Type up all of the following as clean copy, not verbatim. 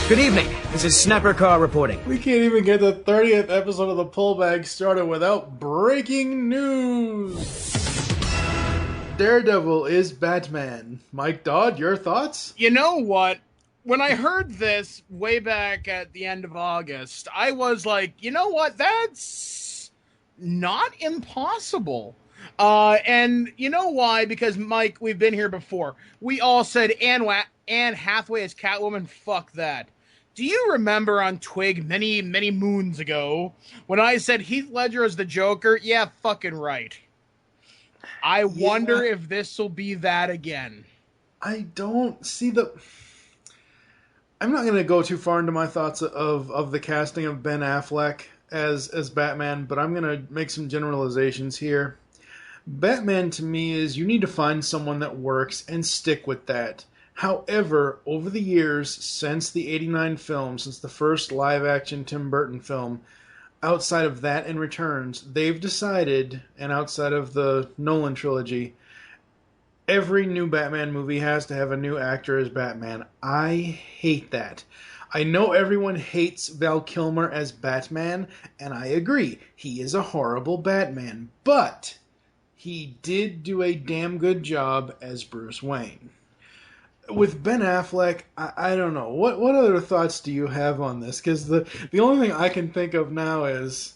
Good evening. This is Snapper Carr reporting. We can't even get the 30th episode of the Pull Bag started without breaking news. Daredevil is Batman. Mike Dodd, your thoughts? You know what? When I heard this way back at the end of August, I was like, you know what? That's not impossible. And you know why? Because, Mike, we've been here before. We all said Anne Hathaway as Catwoman, fuck that. Do you remember on Twig many, many moons ago when I said Heath Ledger as the Joker? Yeah, fucking right. I wonder if this will be that again. I don't see the... I'm not going to go too far into my thoughts of the casting of Ben Affleck as Batman, but I'm going to make some generalizations here. Batman, to me, is you need to find someone that works and stick with that. However, over the years, since the 89 film, since the first live-action Tim Burton film, outside of that and Returns, they've decided, and outside of the Nolan trilogy, every new Batman movie has to have a new actor as Batman. I hate that. I know everyone hates Val Kilmer as Batman, and I agree. He is a horrible Batman, but he did do a damn good job as Bruce Wayne. With Ben Affleck, I don't know. What other thoughts do you have on this? Because the only thing I can think of now is,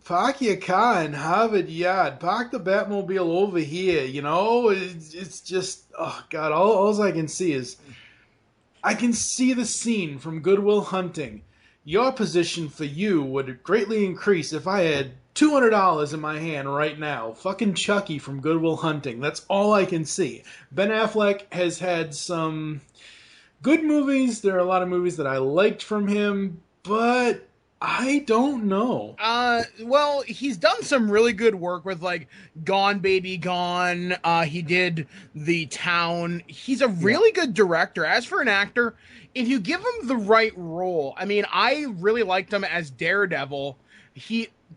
park your car in Harvard Yard. Park the Batmobile over here. You know, it's just, oh God, all I can see is, I can see the scene from Good Will Hunting. Your position for you would greatly increase if I had $200 in my hand right now. Fucking Chucky from Good Will Hunting. That's all I can see. Ben Affleck has had some good movies. There are a lot of movies that I liked from him, but I don't know. Well, he's done some really good work with, like, Gone Baby Gone. He did The Town. He's a really good director. As for an actor, if you give him the right role, I mean, I really liked him as Daredevil.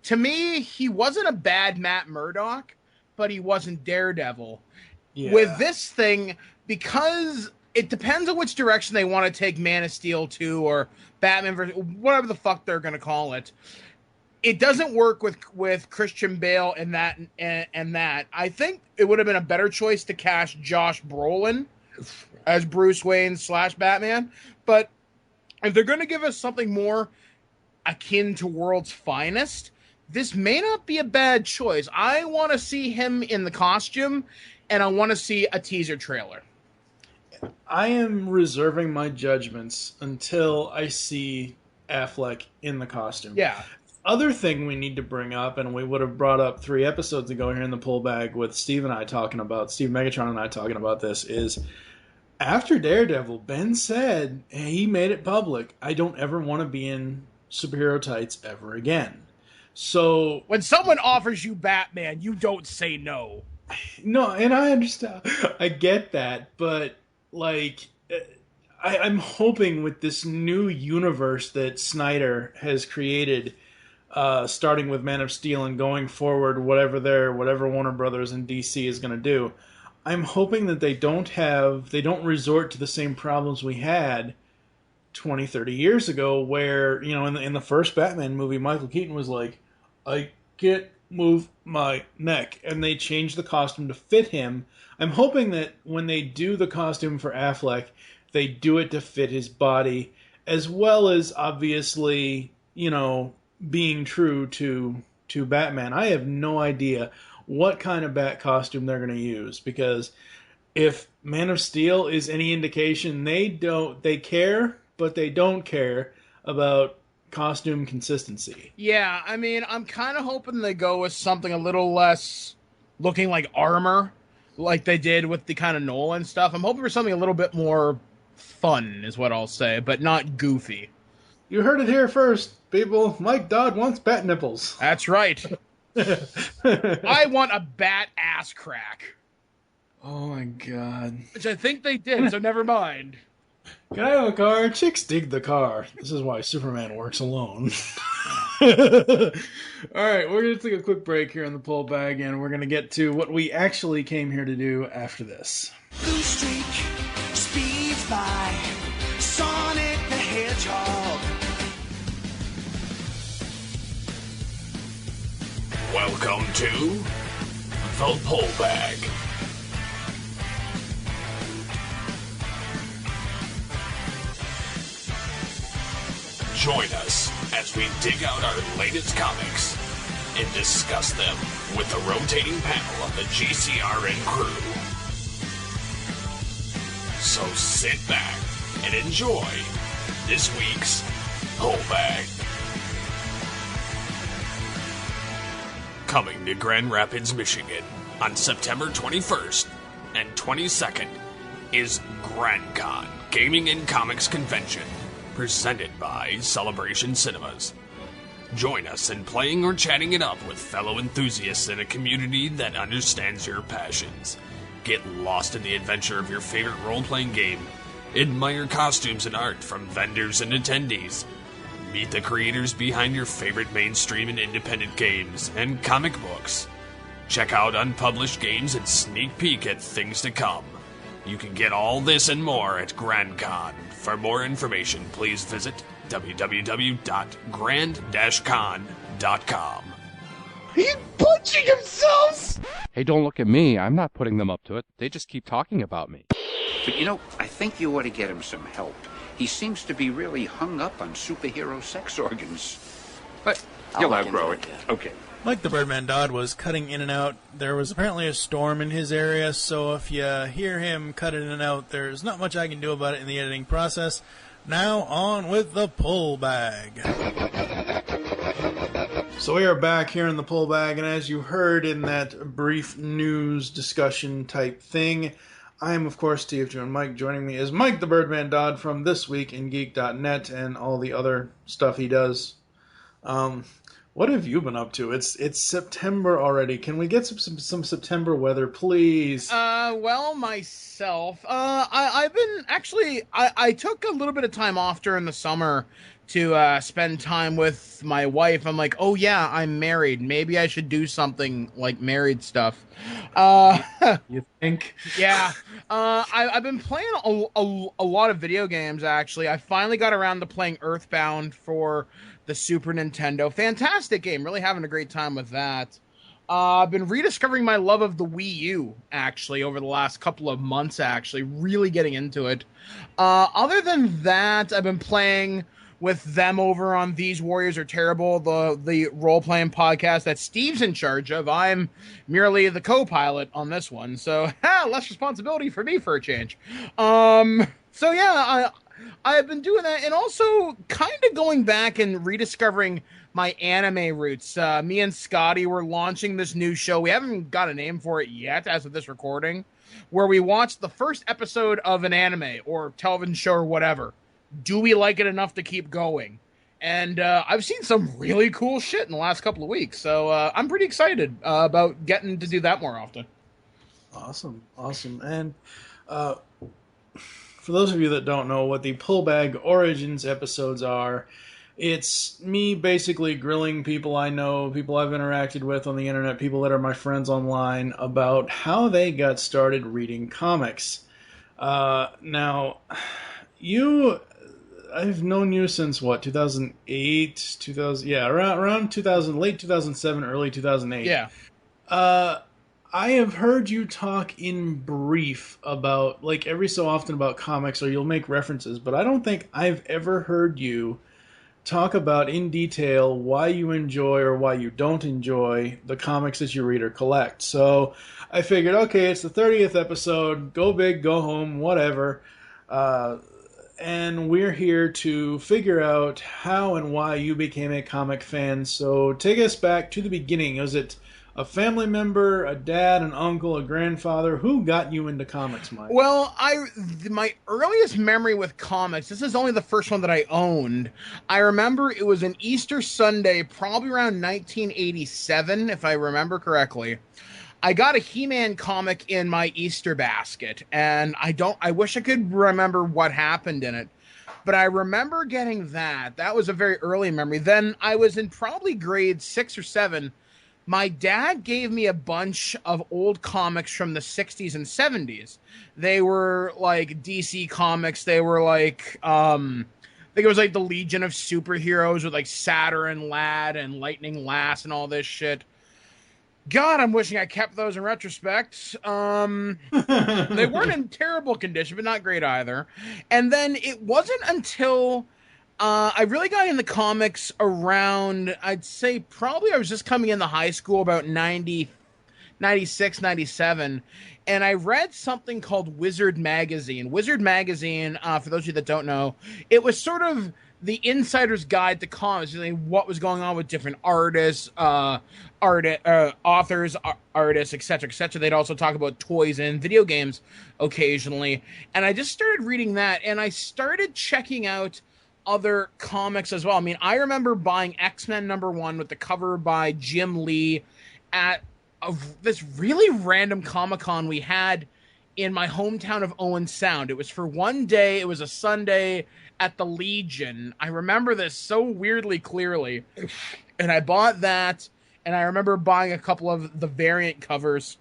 To me, he wasn't a bad Matt Murdock, but he wasn't Daredevil. Yeah. With this thing, because it depends on which direction they want to take Man of Steel 2 or Batman versus whatever the fuck they're going to call it. It doesn't work with Christian Bale and that. I think it would have been a better choice to cast Josh Brolin as Bruce Wayne / Batman. But if they're going to give us something more akin to World's Finest, this may not be a bad choice. I want to see him in the costume, and I want to see a teaser trailer. I am reserving my judgments until I see Affleck in the costume. Yeah. Other thing we need to bring up, and we would have brought up 3 episodes ago here in the Pull Bag with Steve Megatron and I talking about this, is after Daredevil, Ben said, he made it public, I don't ever want to be in superhero tights ever again. So when someone offers you Batman, you don't say no. No, and I understand. I get that, but like, I'm hoping with this new universe that Snyder has created, starting with Man of Steel and going forward, whatever Warner Brothers and DC is going to do, I'm hoping that they don't resort to the same problems we had 20, 30 years ago, where, you know, in the first Batman movie, Michael Keaton was like, I can't move my neck, and they changed the costume to fit him. I'm hoping that when they do the costume for Affleck, they do it to fit his body, as well as obviously, you know, being true to Batman. I have no idea what kind of Bat costume they're going to use, because if Man of Steel is any indication, they care, but they don't care about costume consistency. Yeah, I mean, I'm kind of hoping they go with something a little less looking like armor, like they did with the kind of Nolan stuff. I'm hoping for something a little bit more fun, is what I'll say, but not goofy. You heard it here first, people. Mike Dodd wants bat nipples. That's right. I want a bat ass crack. Oh my God. Which I think they did, so never mind. Can I have a car? Chicks dig the car. This is why Superman works alone. Alright, we're going to take a quick break here on the Pull Bag, and we're going to get to what we actually came here to do after this. Blue streak speeds by, Sonic the Hedgehog Welcome to The Pull Bag. Join us as we dig out our latest comics and discuss them with the rotating panel of the GCRN crew. So sit back and enjoy this week's Pull Bag. Coming to Grand Rapids, Michigan on September 21st and 22nd is GrandCon Gaming and Comics Convention, presented by Celebration Cinemas. Join us in playing or chatting it up with fellow enthusiasts in a community that understands your passions. Get lost in the adventure of your favorite role-playing game. Admire costumes and art from vendors and attendees. Meet the creators behind your favorite mainstream and independent games and comic books. Check out unpublished games and sneak peek at things to come. You can get all this and more at GrandCon. For more information, please visit www.grand-con.com. He's punching himself! Hey, don't look at me. I'm not putting them up to it. They just keep talking about me. But you know, I think you ought to get him some help. He seems to be really hung up on superhero sex organs. But he'll outgrow it. Okay. Mike the Birdman Dodd was cutting in and out. There was apparently a storm in his area, so if you hear him cut in and out, there's not much I can do about it in the editing process. Now, on with the Pull Bag. So we are back here in the Pull Bag, and as you heard in that brief news discussion type thing, I am, of course, TFG and Mike. Joining me is Mike the Birdman Dodd from This Week in Geek.net and all the other stuff he does. What have you been up to? It's September already. Can we get some September weather, please? Well, myself, I've been actually, I took a little bit of time off during the summer to spend time with my wife. I'm like, oh yeah, I'm married. Maybe I should do something like married stuff. You think? Yeah. I've been playing a lot of video games, actually. I finally got around to playing Earthbound for the Super Nintendo. Fantastic game. Really having a great time with that. I've been rediscovering my love of the Wii U, actually, over the last couple of months, actually. Really getting into it. Other than that, I've been playing with them over on These Warriors Are Terrible, the role-playing podcast that Steve's in charge of. I'm merely the co-pilot on this one, so less responsibility for me for a change. So yeah, I've been doing that, and also kind of going back and rediscovering my anime roots. Me and Scotty were launching this new show. We haven't got a name for it yet as of this recording, where we watched the first episode of an anime or television show or whatever. Do we like it enough to keep going? And I've seen some really cool shit in the last couple of weeks, so I'm pretty excited about getting to do that more often. Awesome. And for those of you that don't know what the Pull Bag Origins episodes are, it's me basically grilling people I know, people I've interacted with on the internet, people that are my friends online, about how they got started reading comics. Now, I've known you since, what, 2008? Around 2000, late 2007, early 2008. Yeah. I have heard you talk in brief about, like, every so often about comics, or you'll make references, but I don't think I've ever heard you talk about in detail why you enjoy or why you don't enjoy the comics that you read or collect. So I figured, okay, it's the 30th episode, go big, go home, whatever. And we're here to figure out how and why you became a comic fan. So take us back to the beginning. Was it a family member, a dad, an uncle, a grandfather? Who got you into comics, Mike? Well, my earliest memory with comics, this is only the first one that I owned. I remember it was an Easter Sunday, probably around 1987, if I remember correctly. I got a He-Man comic in my Easter basket, and I wish I could remember what happened in it, but I remember getting that. That was a very early memory. Then I was in probably grade 6 or 7. My dad gave me a bunch of old comics from the 60s and 70s. They were like DC comics. They were like, I think it was like the Legion of Superheroes with like Saturn Lad and Lightning Lass and all this shit. God, I'm wishing I kept those in retrospect. They weren't in terrible condition, but not great either. And then it wasn't until I really got into comics around, I'd say probably I was just coming into high school about 90, 96, 97, and I read something called Wizard Magazine. Wizard Magazine, for those of you that don't know, it was sort of the insider's guide to comics, what was going on with different artists, authors, artists, etc., etc. They'd also talk about toys and video games occasionally, and I just started reading that, and I started checking out other comics as well. I mean, I remember buying X-Men #1 with the cover by Jim Lee at this really random Comic-Con we had in my hometown of Owen Sound. It was for one day. It was a Sunday at the Legion. I remember this so weirdly clearly. And I bought that, and I remember buying a couple of the variant covers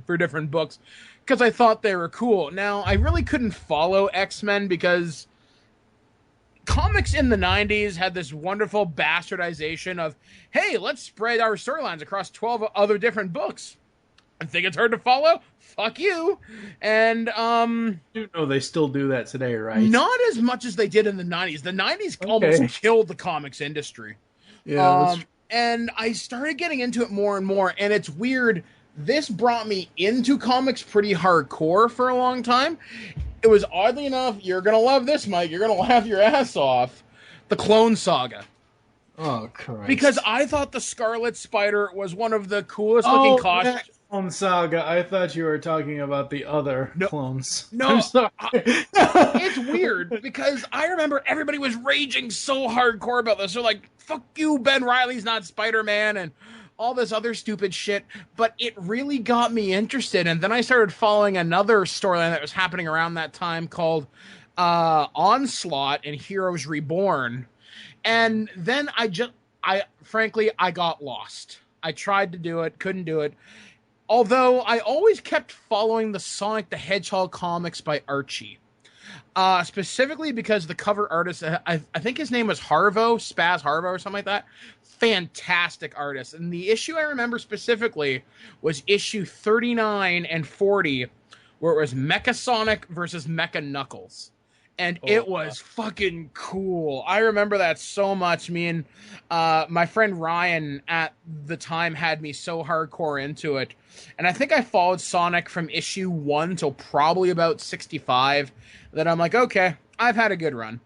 for different books because I thought they were cool. Now, I really couldn't follow X-Men because comics in the 90s had this wonderful bastardization of, hey, let's spread our storylines across 12 other different books. I think it's hard to follow? Fuck you. And, You know they still do that today, right? not as much as they did in the 90s. The 90s almost killed the comics industry. Yeah, and I started getting into it more and more, and it's weird. This brought me into comics pretty hardcore for a long time. It was, oddly enough, you're going to love this, Mike. You're going to laugh your ass off. The Clone Saga. oh, Christ. Because I thought the Scarlet Spider was one of the coolest looking costumes. Clone Saga. I thought you were talking about the other clones. No, I'm sorry. It's weird because I remember everybody was raging so hardcore about this. They're like, fuck you, Ben Reilly's not Spider-Man, and all this other stupid shit. But it really got me interested. And then I started following another storyline that was happening around that time called Onslaught and Heroes Reborn. And then frankly, I got lost. I tried to do it, couldn't do it. Although I always kept following the Sonic the Hedgehog comics by Archie. Specifically because the cover artist, I think his name was Spaz Harvo or something like that. Fantastic artist. And the issue I remember specifically was issue 39 and 40, where it was Mecha Sonic versus Mecha Knuckles. And it was fucking cool. I remember that so much. Me and my friend Ryan at the time had me so hardcore into it. And I think I followed Sonic from issue 1 till probably about 65. Then I'm like, okay, I've had a good run.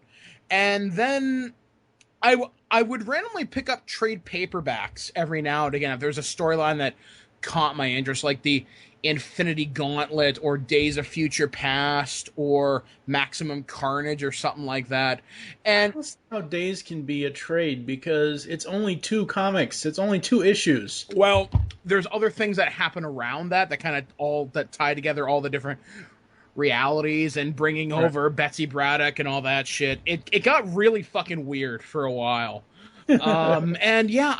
And then I would randomly pick up trade paperbacks every now and again if there's a storyline that caught my interest, like the Infinity Gauntlet or Days of Future Past or Maximum Carnage or something like that. And That's how Days can be a trade because it's only 2 comics. It's only 2 issues. well, there's other things that happen around that kind of all that tie together all the different realities and bringing over Betsy Braddock and all that shit. It got really fucking weird for a while. And yeah,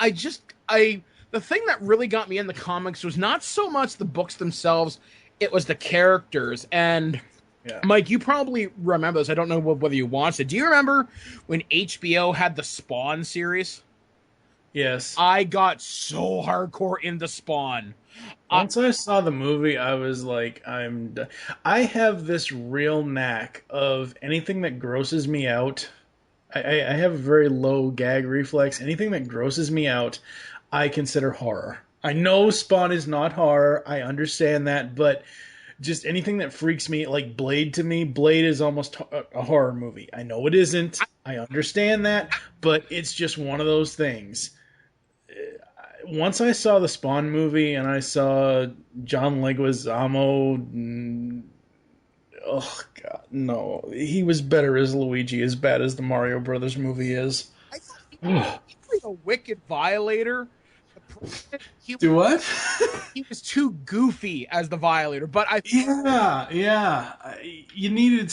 the thing that really got me in the comics was not so much the books themselves, it was the characters. And Mike, you probably remember this. I don't know whether you watched it. Do you remember when HBO had the Spawn series? Yes. I got so hardcore into Spawn. Once I saw the movie, I was like, I have this real knack of anything that grosses me out. I have a very low gag reflex. Anything that grosses me out, I consider horror. I know Spawn is not horror. I understand that, but just anything that freaks me, like Blade to me, Blade is almost a horror movie. I know it isn't. I understand that, but it's just one of those things. Once I saw the Spawn movie and I saw John Leguizamo, oh god, no, he was better as Luigi, as bad as the Mario Brothers movie is. I thought he was a wicked violator. Do what? He was too goofy as the Violator, but you needed.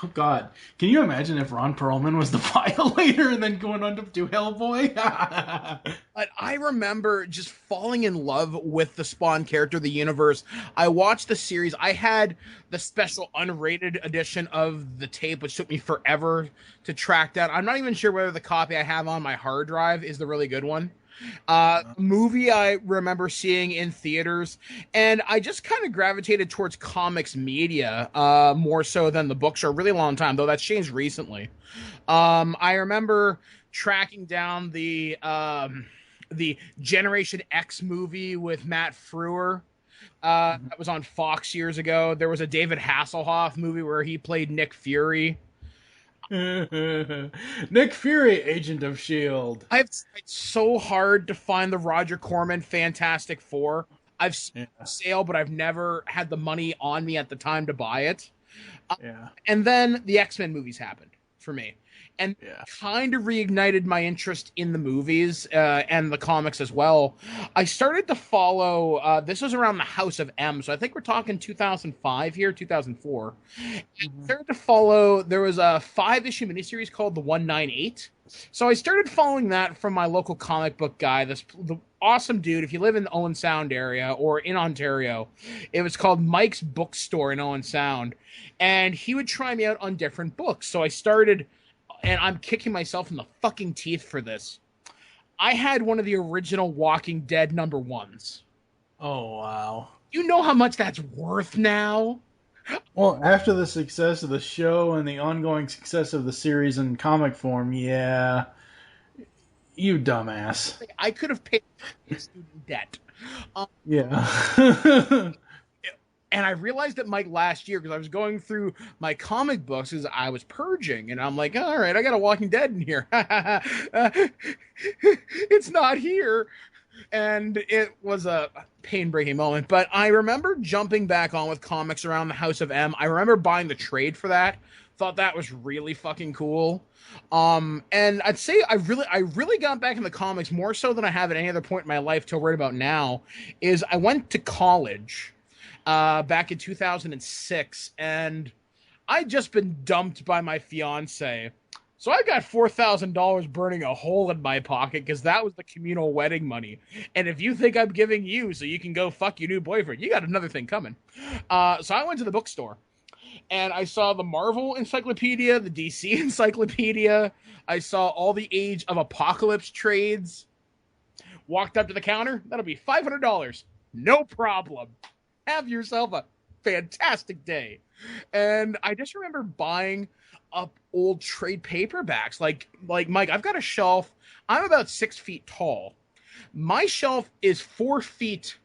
Oh God, can you imagine if Ron Perlman was the Violator and then going on to do Hellboy? But I remember just falling in love with the Spawn character, the universe. I watched the series. I had the special unrated edition of the tape, which took me forever to track down. I'm not even sure whether the copy I have on my hard drive is the really good one. Movie I remember seeing in theaters, and I just kind of gravitated towards comics media more so than the books for a really long time, though that's changed recently. I remember tracking down the Generation X movie with Matt Frewer. That was on Fox years ago. There was a David Hasselhoff movie where he played Nick Fury. Nick Fury, Agent of S.H.I.E.L.D. I've tried so hard to find the Roger Corman Fantastic Four. I've seen it on sale, but I've never had the money on me at the time to buy it. And then the X-Men movies happened for me. And kind of reignited my interest in the movies and the comics as well. I started to follow, this was around the House of M, so I think we're talking 2005 here, 2004. I started to follow, there was a 5-issue miniseries called The 198. So I started following that from my local comic book guy, the awesome dude. If you live in the Owen Sound area or in Ontario, it was called Mike's Bookstore in Owen Sound. And he would try me out on different books. So I started... And I'm kicking myself in the fucking teeth for this. I had one of the original Walking Dead #1s. Oh, wow. You know how much that's worth now? Well, after the success of the show and the ongoing success of the series in comic form, yeah. You dumbass. I could have paid student debt. Yeah. And I realized it, Mike, last year because I was going through my comic books because I was purging. And I'm like, all right, I got a Walking Dead in here. It's not here. And it was a pain-breaking moment. But I remember jumping back on with comics around the House of M. I remember buying the trade for that. Thought that was really fucking cool. And I'd say I really got back in the comics more so than I have at any other point in my life till right about now. Is I went to college back in 2006, and I'd just been dumped by my fiance. So I got $4,000 burning a hole in my pocket because that was the communal wedding money. And if you think I'm giving you so you can go fuck your new boyfriend, you got another thing coming. So I went to the bookstore, and I saw the Marvel Encyclopedia, the DC Encyclopedia. I saw all the Age of Apocalypse trades. Walked up to the counter. That'll be $500. No problem. Have yourself a fantastic day. And I just remember buying up old trade paperbacks. Like Mike, I've got a shelf. I'm about 6 feet tall. My shelf is 4 feet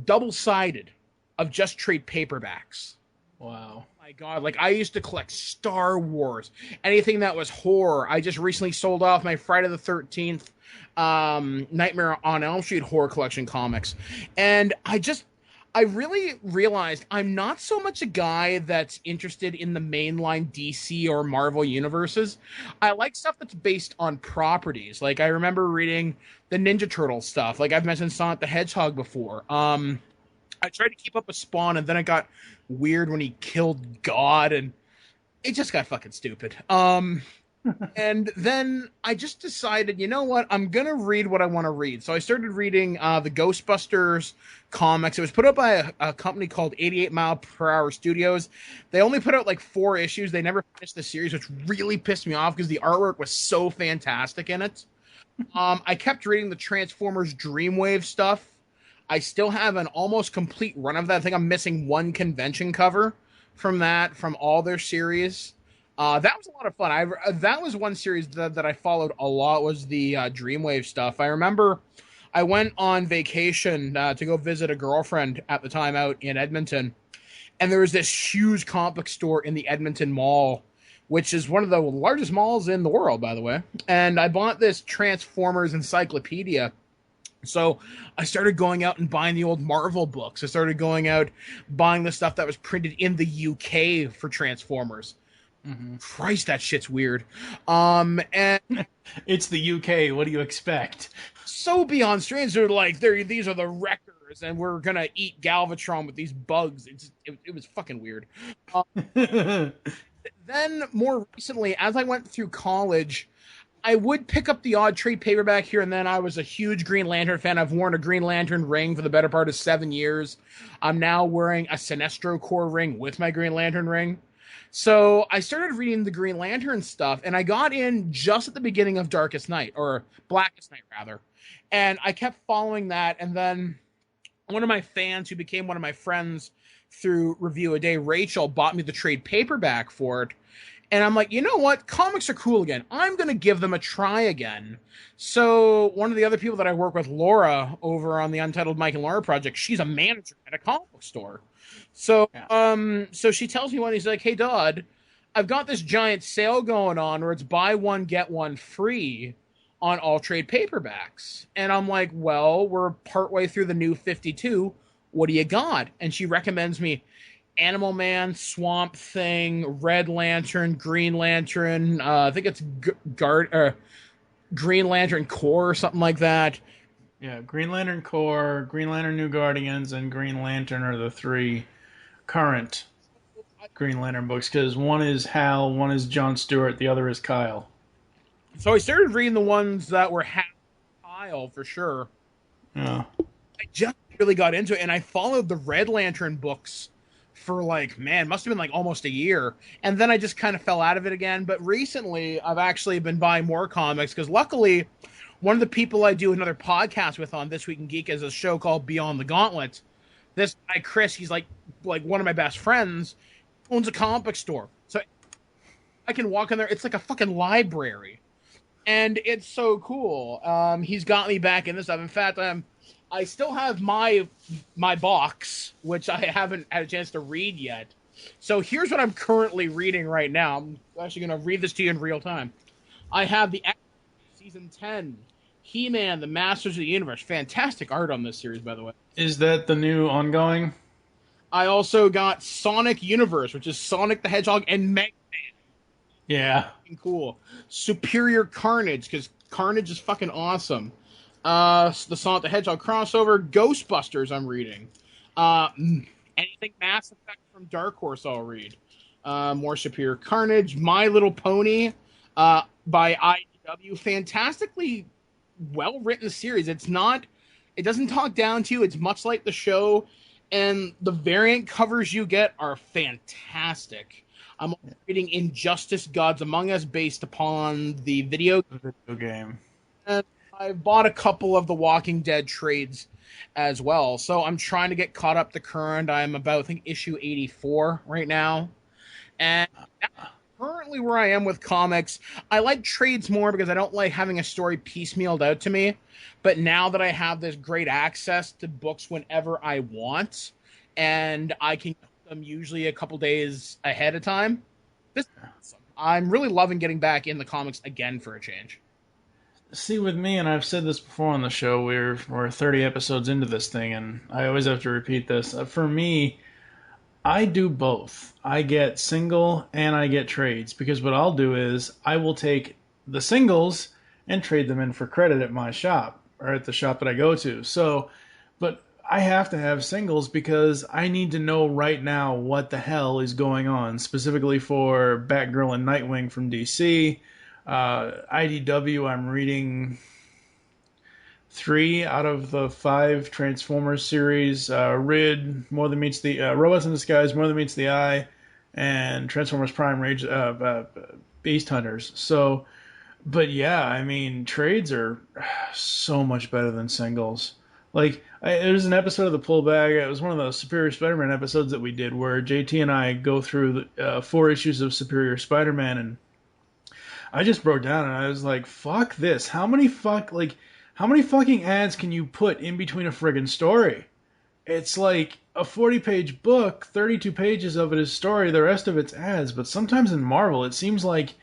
double-sided of just trade paperbacks. Wow. Oh my God. Like, I used to collect Star Wars, anything that was horror. I just recently sold off my Friday the 13th Nightmare on Elm Street horror collection comics. And I really realized I'm not so much a guy that's interested in the mainline DC or Marvel universes. I like stuff that's based on properties. Like, I remember reading the Ninja Turtle stuff. Like, I've mentioned Sonic the Hedgehog before. I tried to keep up with Spawn, and then it got weird when he killed God, and it just got fucking stupid. And then I just decided, you know what? I'm going to read what I want to read. So I started reading the Ghostbusters comics. It was put out by a company called 88 Mile Per Hour Studios. They only put out like 4 issues. They never finished the series, which really pissed me off because the artwork was so fantastic in it. I kept reading the Transformers Dreamwave stuff. I still have an almost complete run of that. I think I'm missing one convention cover from all their series. That was a lot of fun. That was one series that I followed a lot, was the Dreamwave stuff. I remember I went on vacation to go visit a girlfriend at the time out in Edmonton, and there was this huge comic book store in the Edmonton Mall, which is one of the largest malls in the world, by the way. And I bought this Transformers encyclopedia. So I started going out and buying the old Marvel books. I started going out buying the stuff that was printed in the UK for Transformers. Mm-hmm. Christ, that shit's weird. And it's the UK. What do you expect? So beyond strange. They're like, these are the wreckers, and we're gonna eat Galvatron with these bugs. It was fucking weird. Then more recently, as I went through college, I would pick up the odd trade paperback here and then. I was a huge Green Lantern fan. I've worn a Green Lantern ring for the better part of 7 years. I'm now wearing a Sinestro Corps ring with my Green Lantern ring. So I started reading the Green Lantern stuff, and I got in just at the beginning of Darkest Night, or Blackest Night, rather. And I kept following that, and then one of my fans who became one of my friends through Review a Day, Rachel, bought me the trade paperback for it. And I'm like, you know what? Comics are cool again. I'm going to give them a try again. So one of the other people that I work with, Laura, over on the Untitled Mike and Laura project, she's a manager at a comic book store. So, so she tells me one, he's like, hey, Dodd, I've got this giant sale going on where it's buy one, get one free on all trade paperbacks. And I'm like, well, we're partway through the new 52. What do you got? And she recommends me Animal Man, Swamp Thing, Red Lantern, Green Lantern. I think it's Green Lantern Corps or something like that. Yeah, Green Lantern Corps, Green Lantern New Guardians, and Green Lantern are the three current Green Lantern books, because one is Hal, one is John Stewart, the other is Kyle. So I started reading the ones that were Hal, Kyle for sure. Yeah. I just really got into it, and I followed the Red Lantern books for must have been almost a year. And then I just kind of fell out of it again. But recently, I've actually been buying more comics, because luckily, one of the people I do another podcast with on This Week in Geek is a show called Beyond the Gauntlet. This guy, Chris, he's like one of my best friends, owns a comic book store. So I can walk in there. It's like a fucking library. And it's so cool. He's got me back into stuff. In fact, I still have my box, which I haven't had a chance to read yet. So here's what I'm currently reading right now. I'm actually going to read this to you in real time. I have the Season 10, He-Man, the Masters of the Universe. Fantastic art on this series, by the way. Is that the new ongoing? I also got Sonic Universe, which is Sonic the Hedgehog and Mega Man. Yeah. Cool. Superior Carnage, because Carnage is fucking awesome. The Sonic the Hedgehog crossover, Ghostbusters I'm reading. Anything Mass Effect from Dark Horse I'll read. More Superior Carnage, My Little Pony by IDW. Fantastically well-written series. It doesn't talk down to you. It's much like the show, and the variant covers you get are fantastic. I'm reading Injustice Gods Among Us based upon the video game. And I bought a couple of the Walking Dead trades as well. So I'm trying to get caught up to current. I'm about, I think, issue 84 right now. And that's currently where I am with comics. I like trades more because I don't like having a story piecemealed out to me. But now that I have this great access to books whenever I want, and I can get them usually a couple days ahead of time, I'm really loving getting back in the comics again for a change. See, with me, and I've said this before on the show, we're 30 episodes into this thing, and I always have to repeat this. For me, I do both. I get single and I get trades, because what I'll do is I will take the singles and trade them in for credit at my shop, or at the shop that I go to. So, but I have to have singles because I need to know right now what the hell is going on, specifically for Batgirl and Nightwing from DC. IDW, I'm reading 3 out of the 5 Transformers series. RID, More Than Meets the Robots in Disguise, More Than Meets the Eye, and Transformers Prime Rage, Beast Hunters. So, but yeah, I mean, trades are so much better than singles. Like, there's an episode of The Pullback. It was one of the Superior Spider-Man episodes that we did where JT and I go through 4 issues of Superior Spider-Man, and I just broke down and I was like, fuck this. How many fucking ads can you put in between a friggin' story? It's like a 40-page book, 32 pages of it is story, the rest of it's ads. But sometimes in Marvel, it seems like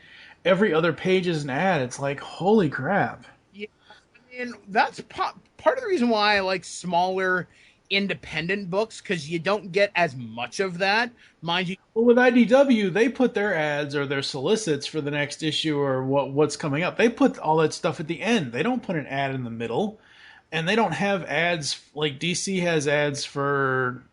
every other page is an ad. It's like, holy crap. Yeah, I mean, that's part of the reason why I like smaller independent books, because you don't get as much of that. Mind you, well, with IDW, they put their ads or their solicits for the next issue or what's coming up. They put all that stuff at the end. They don't put an ad in the middle. And they don't have ads like DC has ads for,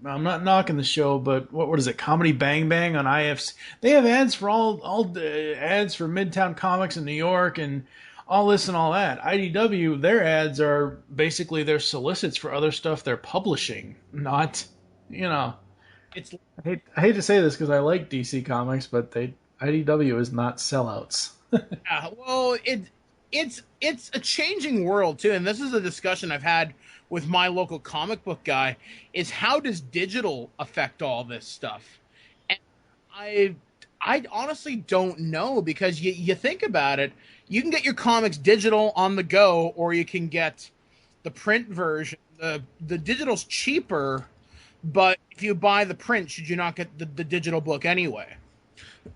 I'm not knocking the show, but what is it, Comedy Bang Bang on IFC? They have ads for all ads for Midtown Comics in New York and all this and all that. IDW, their ads are basically their solicits for other stuff they're publishing, not, It's I hate to say this because I like DC Comics, but IDW is not sellouts. yeah, well, it's a changing world too, and this is a discussion I've had with my local comic book guy. Is how does digital affect all this stuff? And I I honestly don't know because you think about it, you can get your comics digital on the go, or you can get the print version. The digital's cheaper, but if you buy the print, should you not get the digital book anyway?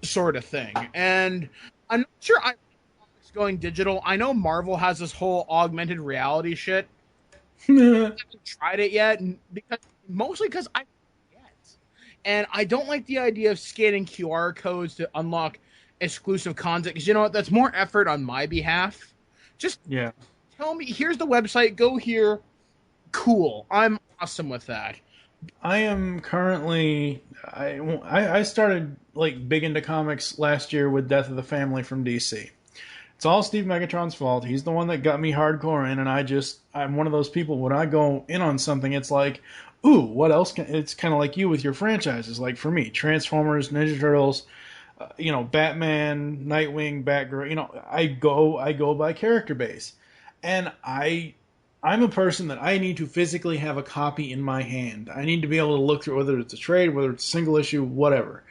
Sort of thing. And I'm not sure I it's going digital. I know Marvel has this whole augmented reality shit. I haven't tried it yet, and mostly because I forget. And I don't like the idea of scanning QR codes to unlock exclusive content because you know what? That's more effort on my behalf. Just Yeah. tell me, here's the website, go here. Cool. I'm awesome with that. I am currently I started like big into comics last year with Death of the Family from DC. It's all Steve Megatron's fault. He's the one that got me hardcore in, and I'm one of those people when I go in on something, it's like, ooh, what else can, it's kind of like you with your franchises. Like for me, Transformers, Ninja Turtles, Batman, Nightwing, Batgirl, I go by character base. And I'm a person that I need to physically have a copy in my hand. I need to be able to look through whether it's a trade, whether it's a single issue, whatever.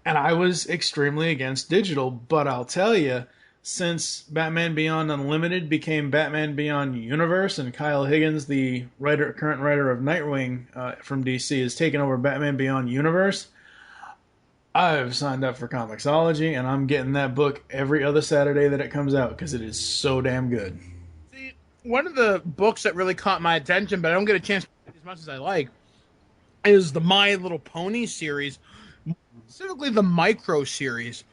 And I was extremely against digital, but I'll tell you, since Batman Beyond Unlimited became Batman Beyond Universe, and Kyle Higgins, the current writer of Nightwing from DC, has taken over Batman Beyond Universe, I've signed up for Comixology, and I'm getting that book every other Saturday that it comes out because it is so damn good. See, one of the books that really caught my attention, but I don't get a chance to read as much as I like, is the My Little Pony series, specifically the Micro series.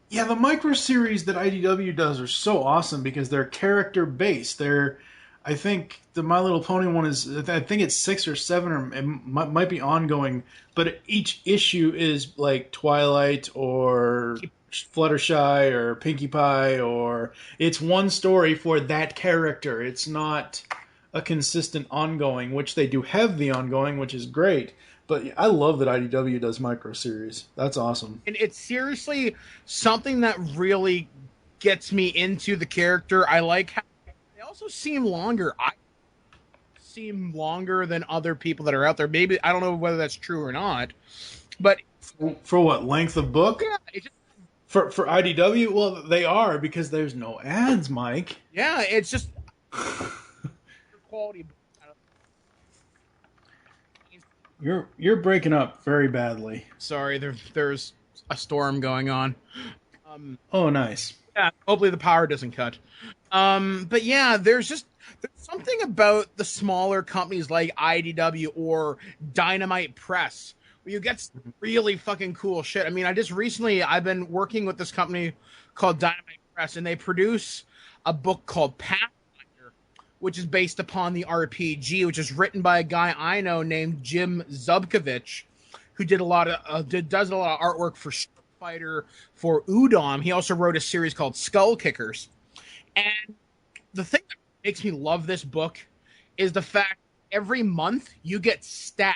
Yeah, the micro series that IDW does are so awesome because they're character based. I think the My Little Pony one I think it's 6 or 7, or it might be ongoing, but each issue is like Twilight or Fluttershy or Pinkie Pie, or it's one story for that character. It's not a consistent ongoing, which they do have the ongoing, which is great. But I love that IDW does micro series. That's awesome. And it's seriously something that really gets me into the character. I like how they also seem longer. I seem longer than other people that are out there. Maybe I don't know whether that's true or not. But for what length of book? Yeah, it just, for IDW, well, they are because there's no ads, Mike. Yeah, it's just quality. You're breaking up very badly. Sorry, there's a storm going on. Oh, nice. Yeah, hopefully the power doesn't cut. But yeah, there's something about the smaller companies like IDW or Dynamite Press where you get some really fucking cool shit. I mean, I've been working with this company called Dynamite Press, and they produce a book called Pathfinder, which is based upon the RPG, which is written by a guy I know named Jim Zubkovich, who does a lot of artwork for Street Fighter, for Udom. He also wrote a series called Skull Kickers. And the thing that makes me love this book is the fact every month you get stats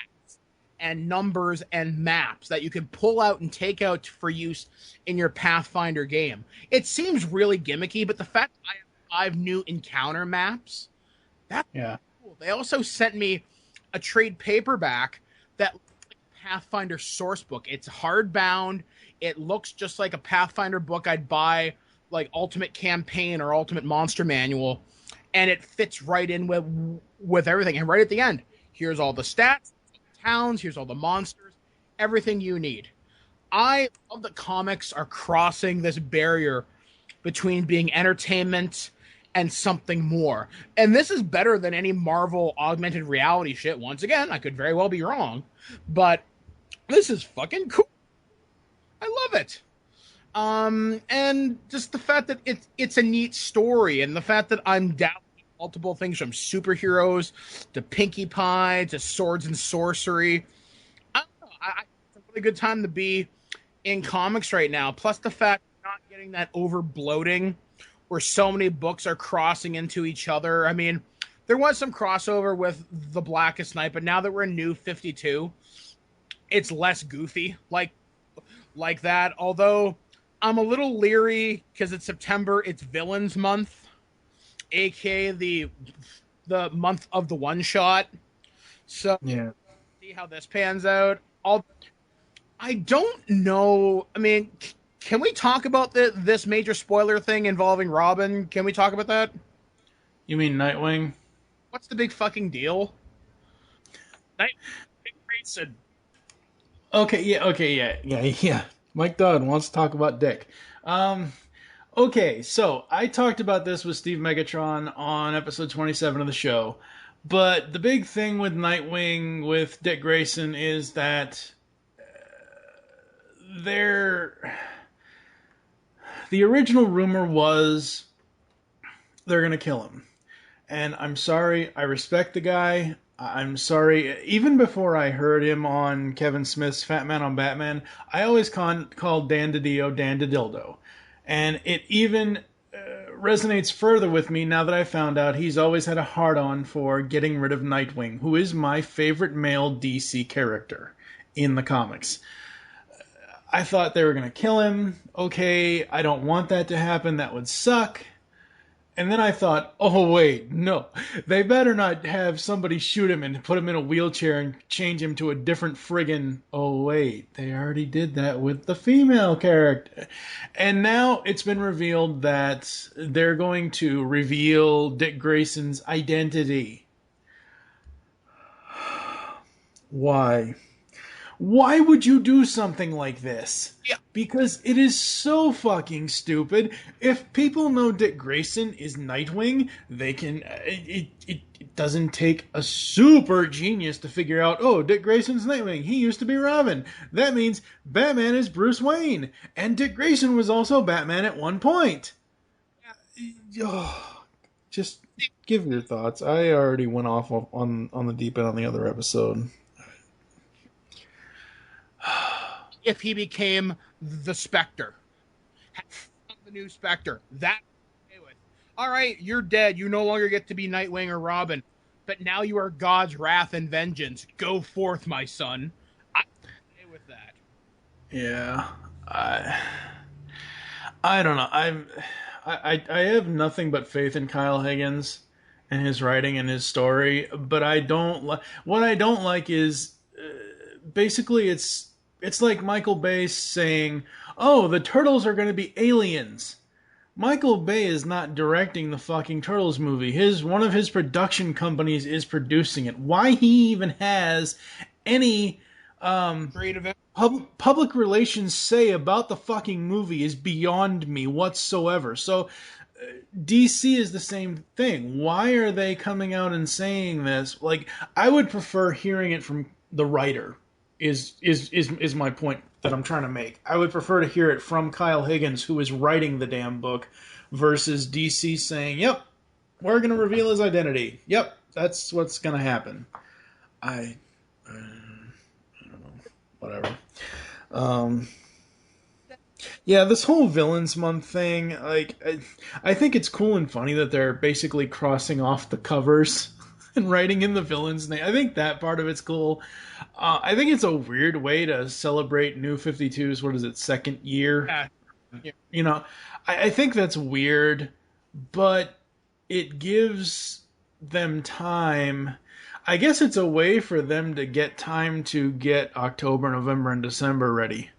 and numbers and maps that you can pull out and take out for use in your Pathfinder game. It seems really gimmicky, but the fact that I have 5 new encounter maps, that's cool. They also sent me a trade paperback that looks like a Pathfinder source book. It's hardbound. It looks just like a Pathfinder book I'd buy, like Ultimate Campaign or Ultimate Monster Manual, and it fits right in with everything. And right at the end, here's all the stats, towns, here's all the monsters, everything you need. I love that comics are crossing this barrier between being entertainment and something more. And this is better than any Marvel augmented reality shit. Once again, I could very well be wrong, but this is fucking cool. I love it. And just the fact that it's a neat story, and the fact that I'm dabbling multiple things from superheroes to Pinkie Pie to swords and sorcery. I don't know. It's a really good time to be in comics right now. Plus the fact that not getting that over bloating where so many books are crossing into each other. I mean, there was some crossover with The Blackest Night, but now that we're in New 52, it's less goofy like that. Although I'm a little leery because it's September, it's Villains Month, aka the month of the one shot. So Yeah. see how this pans out. I don't know. I mean, can we talk about this major spoiler thing involving Robin? Can we talk about that? You mean Nightwing? What's the big fucking deal? Grayson. Okay, yeah. Mike Dodd wants to talk about Dick. Okay, so I talked about this with Steve Megatron on episode 27 of the show, but the big thing with Nightwing with Dick Grayson is that the original rumor was they're going to kill him. And I'm sorry, I respect the guy. I'm sorry, even before I heard him on Kevin Smith's Fat Man on Batman, I always called Dan DiDio Dan DiDildo. And it even resonates further with me now that I found out he's always had a hard-on for getting rid of Nightwing, who is my favorite male DC character in the comics. I thought they were going to kill him. Okay, I don't want that to happen. That would suck. And then I thought, oh, wait, no. They better not have somebody shoot him and put him in a wheelchair and change him to a different friggin'... Oh, wait, they already did that with the female character. And now it's been revealed that they're going to reveal Dick Grayson's identity. Why? Why would you do something like this? Yeah. Because it is so fucking stupid. If people know Dick Grayson is Nightwing, they can... It doesn't take a super genius to figure out, oh, Dick Grayson's Nightwing. He used to be Robin. That means Batman is Bruce Wayne. And Dick Grayson was also Batman at one point. Oh, just give your thoughts. I already went off on the deep end on the other episode. If he became the Spectre, the new Spectre, that okay with. All right, you're dead. You no longer get to be Nightwing or Robin, but now you are God's wrath and vengeance. Go forth, my son. I'm okay with that. Yeah, I don't know. I have nothing but faith in Kyle Higgins and his writing and his story, but I don't what I don't like is basically it's like Michael Bay saying, oh, the Turtles are going to be aliens. Michael Bay is not directing the fucking Turtles movie. One of his production companies is producing it. Why he even has any public relations say about the fucking movie is beyond me whatsoever. So DC is the same thing. Why are they coming out and saying this? Like, I would prefer hearing it from the writer. Is my point that I'm trying to make. I would prefer to hear it from Kyle Higgins, who is writing the damn book, versus DC saying, yep, we're going to reveal his identity. Yep, that's what's going to happen. I don't know. Whatever. Yeah, this whole Villains Month thing, like, I think it's cool and funny that they're basically crossing off the covers and writing in the villain's name. I think that part of it's cool. I think it's a weird way to celebrate New 52's, what is it, second year? Yeah. You know, I think that's weird, but it gives them time. I guess it's a way for them to get time to get October, November, and December ready.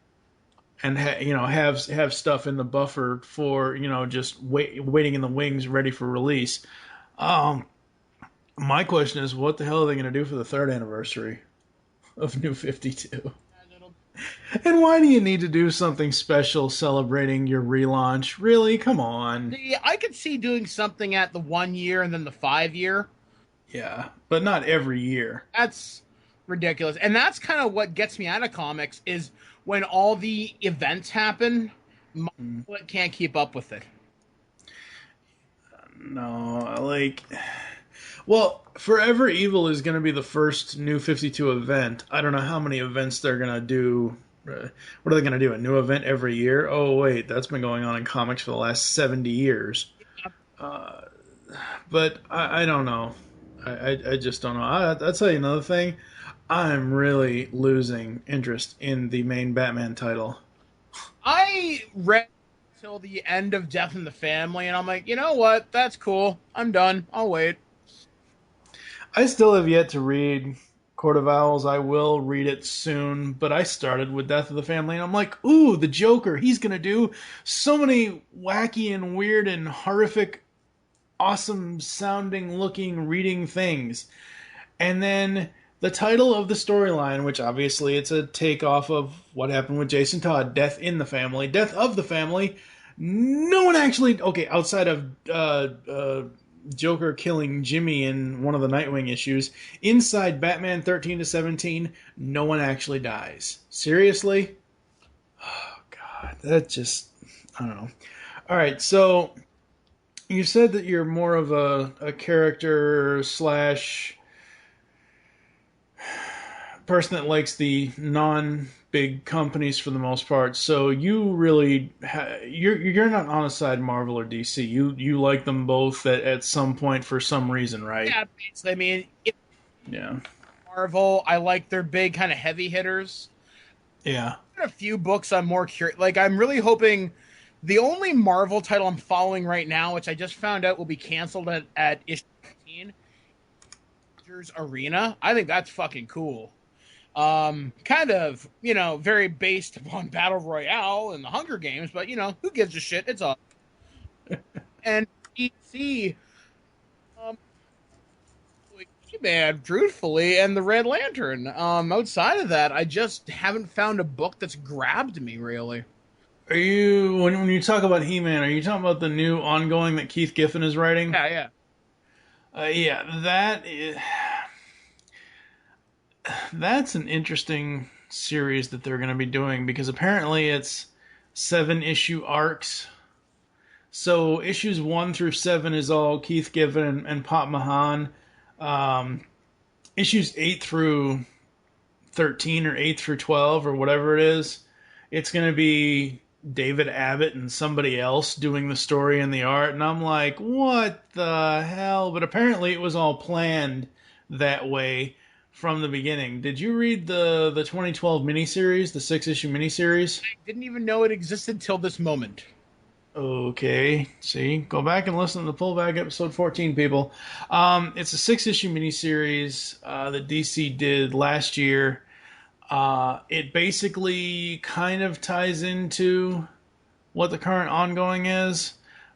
And, have stuff in the buffer for, just waiting in the wings ready for release. My question is, what the hell are they going to do for the 3rd anniversary of New 52? And why do you need to do something special celebrating your relaunch? Really? Come on. I could see doing something at the 1 year and then the 5 year. Yeah, but not every year. That's ridiculous. And that's kind of what gets me out of comics is when all the events happen, it can't keep up with it. No, like... Well, Forever Evil is going to be the first New 52 event. I don't know how many events they're going to do. What are they going to do? A new event every year? Oh, wait, that's been going on in comics for the last 70 years. But I don't know. I just don't know. I'll tell you another thing. I'm really losing interest in the main Batman title. I read till the end of Death in the Family, and I'm like, you know what? That's cool. I'm done. I'll wait. I still have yet to read Court of Owls. I will read it soon, but I started with Death of the Family, and I'm like, ooh, the Joker. He's going to do so many wacky and weird and horrific, awesome sounding, looking, reading things. And then the title of the storyline, which obviously it's a takeoff of what happened with Jason Todd, Death in the Family, Death of the Family. No one actually, okay, outside of Joker killing Jimmy in one of the Nightwing issues, inside Batman 13 to 17, no one actually dies. Seriously? Oh, God, that just, I don't know. All right, so you said that you're more of a character slash person that likes the non-big companies for the most part. So you really you're not on a side Marvel or DC. You like them both at some point for some reason, right? Yeah, basically. I mean, Yeah. Marvel, I like their big kind of heavy hitters. Yeah. A few books I'm more curious. Like, I'm really hoping the only Marvel title I'm following right now, which I just found out will be canceled at issue 15, Avengers Arena. I think that's fucking cool. Kind of, very based upon Battle Royale and the Hunger Games, but who gives a shit? It's all. And DC, man, truthfully, and the Red Lantern. Outside of that, I just haven't found a book that's grabbed me really. Are you when you talk about He-Man? Are you talking about the new ongoing that Keith Giffen is writing? Yeah. Yeah, that is. That's an interesting series that they're going to be doing because apparently it's 7-issue arcs. So issues 1 through 7 is all Keith Giffen and Pop Mahan. Issues 8 through 13 or 8 through 12 or whatever it is, it's going to be David Abbott and somebody else doing the story and the art. And I'm like, what the hell? But apparently it was all planned that way from the beginning. Did you read the 2012 miniseries, the 6-issue miniseries? I didn't even know it existed till this moment. Okay, see, go back and listen to the Pullback episode 14, people. It's a 6-issue miniseries that DC did last year. It basically kind of ties into what the current ongoing is,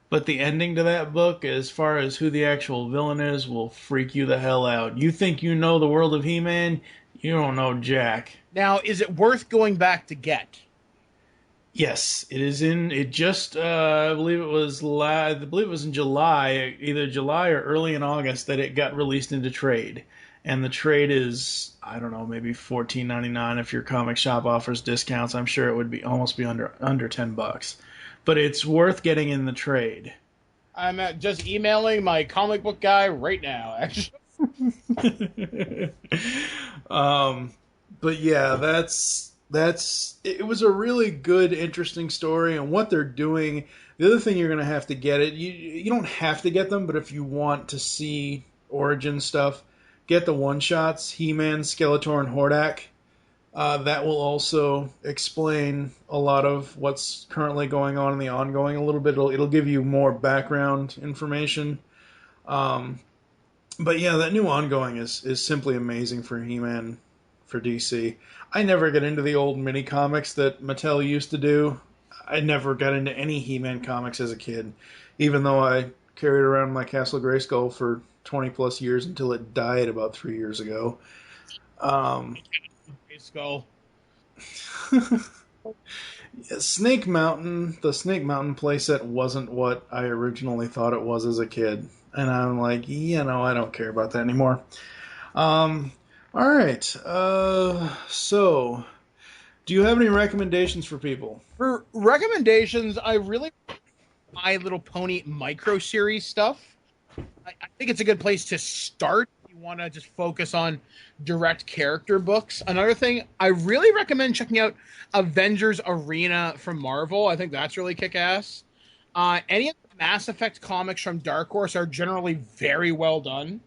but the ending to that book, as far as who the actual villain is, will freak you the hell out. You think you know the world of He-Man? You don't know jack. Now, is it worth going back to get? Yes, it is in. It just, I believe it was in July, either July or early in August, that it got released into trade. And the trade is, I don't know, maybe $14.99 if your comic shop offers discounts. I'm sure it would be almost be under $10. But it's worth getting in the trade. I'm just emailing my comic book guy right now, actually. But yeah, it was a really good, interesting story, and what they're doing. The other thing you're going to have to get it. You don't have to get them, but if you want to see origin stuff, get the one-shots, He-Man, Skeletor, and Hordak. That will also explain a lot of what's currently going on in the ongoing a little bit. It'll give you more background information. But yeah, that new ongoing is simply amazing for He-Man, for DC. I never got into the old mini comics that Mattel used to do. I never got into any He-Man comics as a kid, even though I carried around my Castle Grayskull for 20 plus years until it died about 3 years ago. Skull. Yeah, Snake Mountain, the Snake Mountain playset wasn't what I originally thought it was as a kid. And I'm like, I don't care about that anymore. All right. So, do you have any recommendations for people? For recommendations, I really My Little Pony micro series stuff. I think it's a good place to start if you want to just focus on direct character books. Another thing, I really recommend checking out Avengers Arena from Marvel. I think that's really kick-ass. Any of the Mass Effect comics from Dark Horse are generally very well done.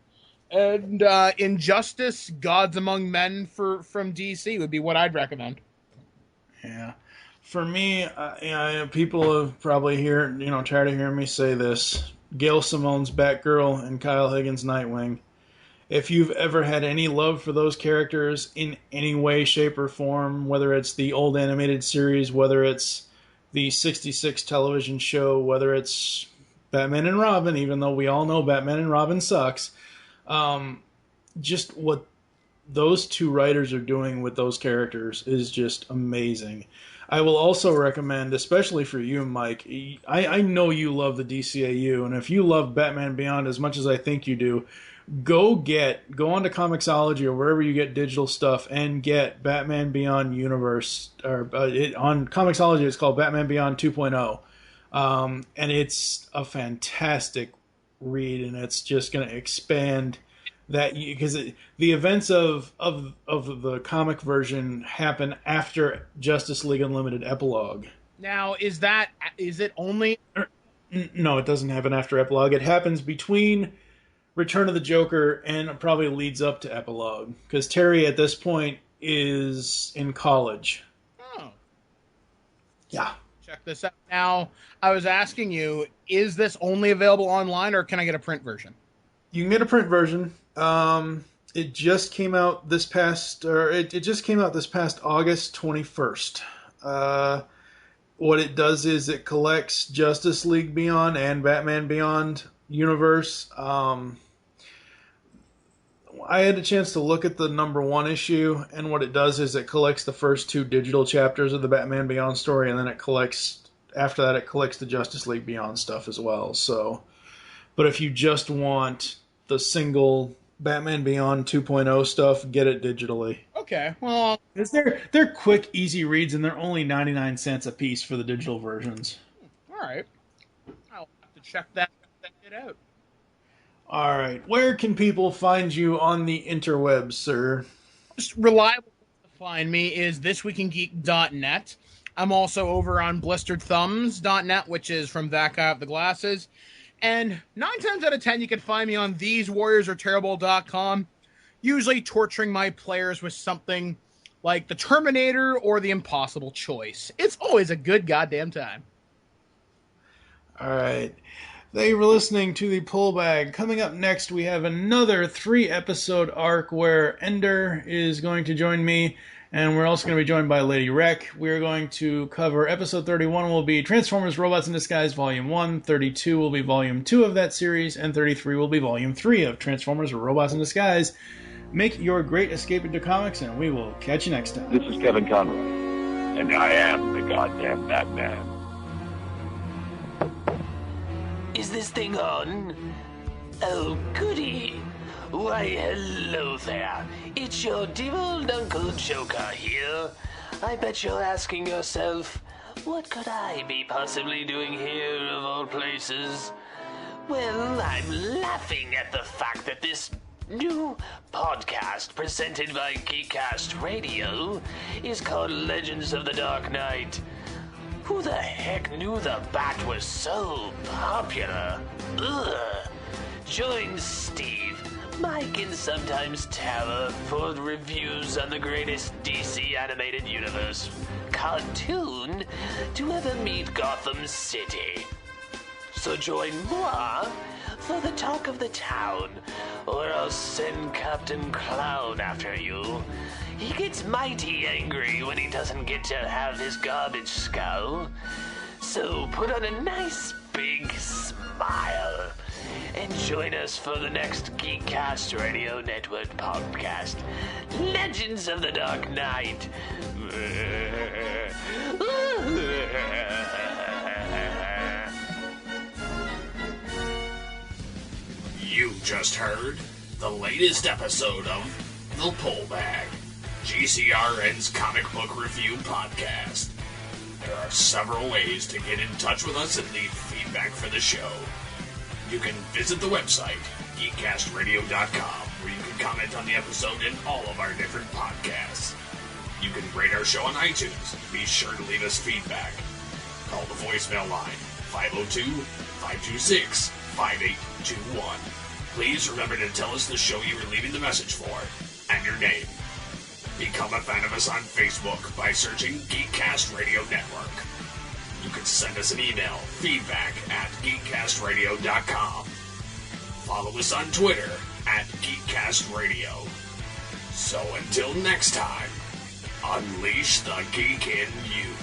And Injustice, Gods Among Men from DC would be what I'd recommend. Yeah. For me, people have probably tired of hearing me say this. Gail Simone's Batgirl and Kyle Higgins' Nightwing. If you've ever had any love for those characters in any way, shape, or form, whether it's the old animated series, whether it's the 66 television show, whether it's Batman and Robin, even though we all know Batman and Robin sucks, just what those two writers are doing with those characters is just amazing. I will also recommend, especially for you, Mike, I know you love the DCAU, and if you love Batman Beyond as much as I think you do, go on to Comixology or wherever you get digital stuff and get Batman Beyond Universe. On Comixology, it's called Batman Beyond 2.0. And it's a fantastic read, and it's just going to expand that, because the events of the comic version happen after Justice League Unlimited epilogue. Now, is it only? No, it doesn't happen after epilogue. It happens between Return of the Joker and probably leads up to epilogue, because Terry at this point is in college. Oh, yeah. Check this out. Now, I was asking you, is this only available online, or can I get a print version? You can get a print version. It just came out this past August 21st. What it does is it collects Justice League Beyond and Batman Beyond universe. I had a chance to look at the #1 issue, and what it does is it collects the first 2 digital chapters of the Batman Beyond story, and then after that it collects the Justice League Beyond stuff as well. So, but if you just want the single Batman Beyond 2.0 stuff, get it digitally. Okay, well, they're quick, easy reads, and they're only 99 cents a piece for the digital versions. All right, I'll have to check that out. All right, where can people find you on the interwebs, sir? Most reliable to find me is thisweekingeek.net. I'm also over on blisteredthumbs.net, which is from that guy with the glasses. And 9 times out of 10, you can find me on thesewarriorsarterrible.com, usually torturing my players with something like the Terminator or the Impossible Choice. It's always a good goddamn time. All right. Thank you for listening to the Pullbag. Coming up next, we have another 3-episode arc where Ender is going to join me, and we're also going to be joined by Lady Wreck. We're going to cover episode 31 will be Transformers Robots in Disguise Volume 1, 32 will be Volume 2 of that series, and 33 will be Volume 3 of Transformers Robots in Disguise. Make your great escape into comics, and we will catch you next time. This is Kevin Conroy, and I am the goddamn Batman. Is this thing on? Oh, goody. Why, hello there. It's your dear old Uncle Joker here. I bet you're asking yourself, what could I be possibly doing here of all places? Well, I'm laughing at the fact that this new podcast presented by Geekcast Radio is called Legends of the Dark Knight. Who the heck knew the Bat was so popular? Ugh. Join Steve, Mike, and sometimes Tara for reviews on the greatest DC animated universe cartoon to ever meet Gotham City. So join moi for the talk of the town, or I'll send Captain Clown after you. He gets mighty angry when he doesn't get to have his garbage skull. So put on a nice big smile and join us for the next Geekcast Radio Network podcast, Legends of the Dark Knight. You just heard the latest episode of The Pullbag, GCRN's comic book review podcast. There are several ways to get in touch with us and leave feedback for the show. You can visit the website, geekcastradio.com, where you can comment on the episode and all of our different podcasts. You can rate our show on iTunes. Be sure to leave us feedback. Call the voicemail line, 502-526-5821. Please remember to tell us the show you were leaving the message for, and your name. Become a fan of us on Facebook by searching Geekcast Radio Network. You can send us an email, feedback@geekcastradio.com. Follow us on Twitter @GeekCastRadio. So until next time, unleash the geek in you.